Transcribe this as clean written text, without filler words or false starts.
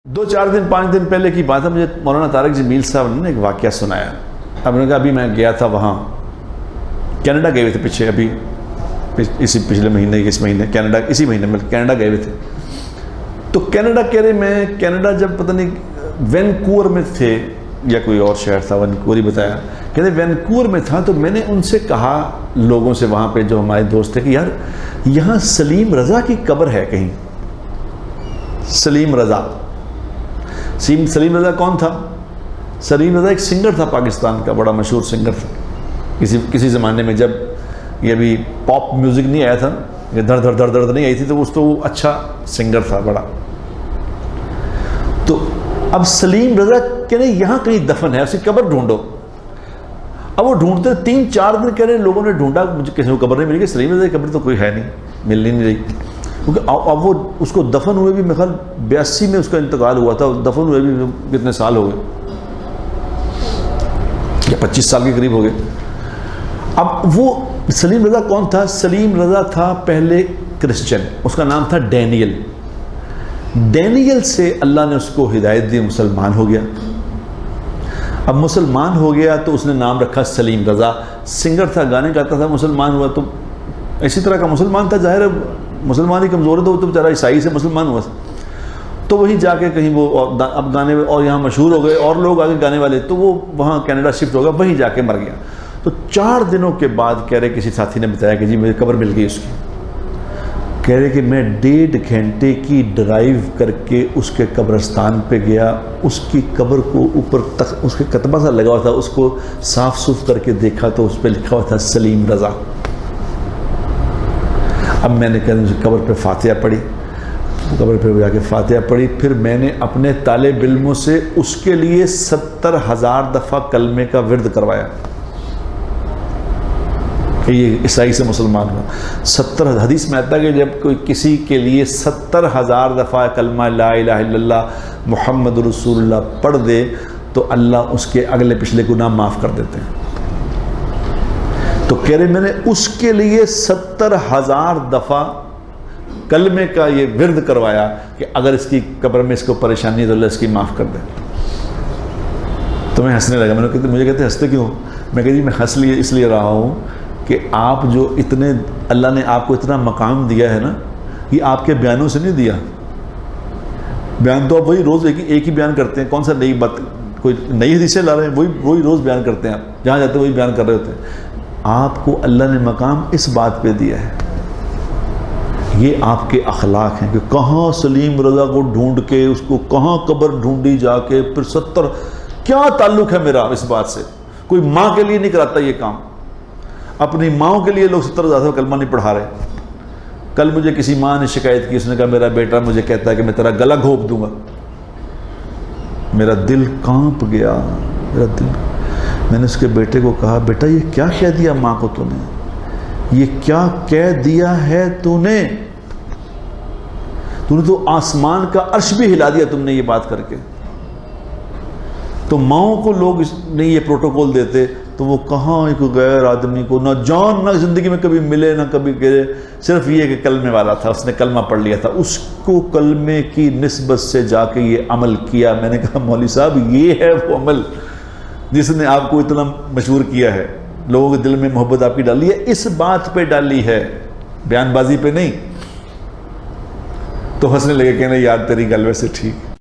دو چار دن 5 دن پہلے کی بات ہے، مجھے مولانا طارق جمیل صاحب نے ایک واقعہ سنایا۔ اب نے کہا ابھی میں گیا تھا وہاں، کینیڈا گئے ہوئے تھے پیچھے، ابھی اسی پچھلے مہینے اس مہینے کینیڈا، اسی مہینے میں کینیڈا گئے ہوئے تھے۔ تو کینیڈا کہہ رہے میں کینیڈا جب پتہ نہیں وینکوور میں تھے یا کوئی اور شہر تھا، وینکوور ہی بتایا، کہتے وینکوور میں تھا۔ تو میں نے ان سے کہا لوگوں سے وہاں پہ جو ہمارے دوست تھے کہ یار یہاں سلیم رضا کی قبر ہے کہیں؟ سلیم رضا کون تھا؟ سلیم رضا ایک سنگر تھا پاکستان کا، بڑا مشہور سنگر تھا کسی زمانے میں، جب یہ ابھی پاپ میوزک نہیں آیا تھا، یہ دھڑ دھڑ دھڑ دھڑ نہیں آئی تھی، تو اس تو وہ اچھا سنگر تھا بڑا۔ تو اب سلیم رضا کہہ رہے یہاں کہیں دفن ہے، اس کی قبر ڈھونڈو۔ اب وہ ڈھونڈتے 3-4 دن کہہ رہے لوگوں نے ڈھونڈا، مجھے کسی کو قبر نہیں ملی، کہ سلیم رضا کی قبر تو کوئی ہے نہیں، مل نہیں رہی، کیونکہ اب وہ اس کو دفن ہوئے بھی میرے خیال 82 میں اس کا انتقال ہوا تھا، دفن ہوئے بھی کتنے سال ہو گئے، یا 25 سال کے قریب ہو گئے۔ اب وہ سلیم رضا کون تھا؟ سلیم رضا تھا پہلے کرسچن، اس کا نام تھا ڈینیل۔ ڈینیل سے اللہ نے اس کو ہدایت دی، مسلمان ہو گیا۔ اب مسلمان ہو گیا تو اس نے نام رکھا سلیم رضا۔ سنگر تھا، گانے گاتا تھا، مسلمان ہوا تو اسی طرح کا مسلمان تھا، ظاہر ہے مسلمان ہی کمزور ہے، تو وہ تو بیچارہ عیسائی سے مسلمان ہوا، تو وہیں جا کے کہیں وہ اب گانے، اور یہاں مشہور ہو گئے اور لوگ آگے گانے والے، تو وہ وہاں کینیڈا شفٹ ہو گیا، وہیں جا کے مر گیا۔ تو 4 دنوں کے بعد کہہ رہے کسی ساتھی نے بتایا کہ جی مجھے قبر مل گئی اس کی۔ کہہ رہے کہ میں 1.5 گھنٹے کی ڈرائیو کر کے اس کے قبرستان پہ گیا، اس کی قبر کو اوپر تک اس کے کتبہ سا لگا ہوا تھا، اس کو صاف صوف کر کے دیکھا تو اس پہ لکھا ہوا تھا سلیم رضا۔ اب میں نے کہا قبر پہ فاتحہ پڑھی، قبر پہ جا کے فاتحہ پڑھی، پھر میں نے اپنے طالب علموں سے اس کے لیے 70,000 دفعہ کلمے کا ورد کروایا کہ یہ عیسائی سے مسلمان ہوا۔ 70 حدیث میں آتا ہے کہ جب کوئی کسی کے لیے 70,000 دفعہ کلمہ لا الہ الا اللہ محمد رسول اللہ پڑھ دے تو اللہ اس کے اگلے پچھلے گناہ معاف کر دیتے ہیں۔ تو کہہ رہے میں نے اس کے لیے 70,000 دفعہ کلمے کا یہ ورد کروایا کہ اگر اس کی قبر میں اس کو پریشانی ہے تو اللہ اس کی معاف کر دے۔ تو میں ہنسنے لگا، میں نے کہا مجھے کہتے ہنستے کیوں؟ میں کہا جی میں ہنس لیے اس لیے رہا ہوں کہ آپ جو اتنے اللہ نے آپ کو اتنا مقام دیا ہے نا، یہ آپ کے بیانوں سے نہیں دیا۔ بیان تو آپ وہی روز ایک ہی بیان کرتے ہیں، کون سا نئی بات، کوئی نئی حدیثیں لا رہے ہیں، وہی روز بیان کرتے ہیں، آپ جہاں جاتے ہیں وہی بیان کر رہے ہوتے ہیں۔ آپ کو اللہ نے مقام اس بات پہ دیا ہے، یہ آپ کے اخلاق ہیں کہ کہاں سلیم رضا کو ڈھونڈ کے اس کو کہاں قبر ڈھونڈی جا کے، پھر 70 کیا تعلق ہے میرا اس بات سے؟ کوئی ماں کے لیے نہیں کراتا یہ کام، اپنی ماؤں کے لیے لوگ 70,000 کلمہ نہیں پڑھا رہے۔ کل مجھے کسی ماں نے شکایت کی، اس نے کہا میرا بیٹا مجھے کہتا ہے کہ میں تیرا گلا گھونپ دوں گا۔ میرا دل کانپ گیا، میرا دل۔ میں نے اس کے بیٹے کو کہا بیٹا یہ کیا کہہ دیا ماں کو تو نے، یہ کیا کہہ دیا ہے تو نے تو آسمان کا عرش بھی ہلا دیا تم نے یہ بات کر کے۔ تو ماؤں کو لوگ نہیں یہ پروٹوکول دیتے تو وہ کہاں ایک غیر آدمی کو نہ جان نہ زندگی میں کبھی ملے نہ کبھی گرے، صرف یہ کہ کلمے والا تھا، اس نے کلمہ پڑھ لیا تھا، اس کو کلمے کی نسبت سے جا کے یہ عمل کیا۔ میں نے کہا مولوی صاحب یہ ہے وہ عمل جس نے آپ کو اتنا مشہور کیا ہے، لوگوں کے دل میں محبت آپ کی ڈالی ہے، اس بات پہ ڈالی ہے، بیان بازی پہ نہیں۔ تو ہنسنے لگے کہنے یار تیری گل ویسے ٹھیک۔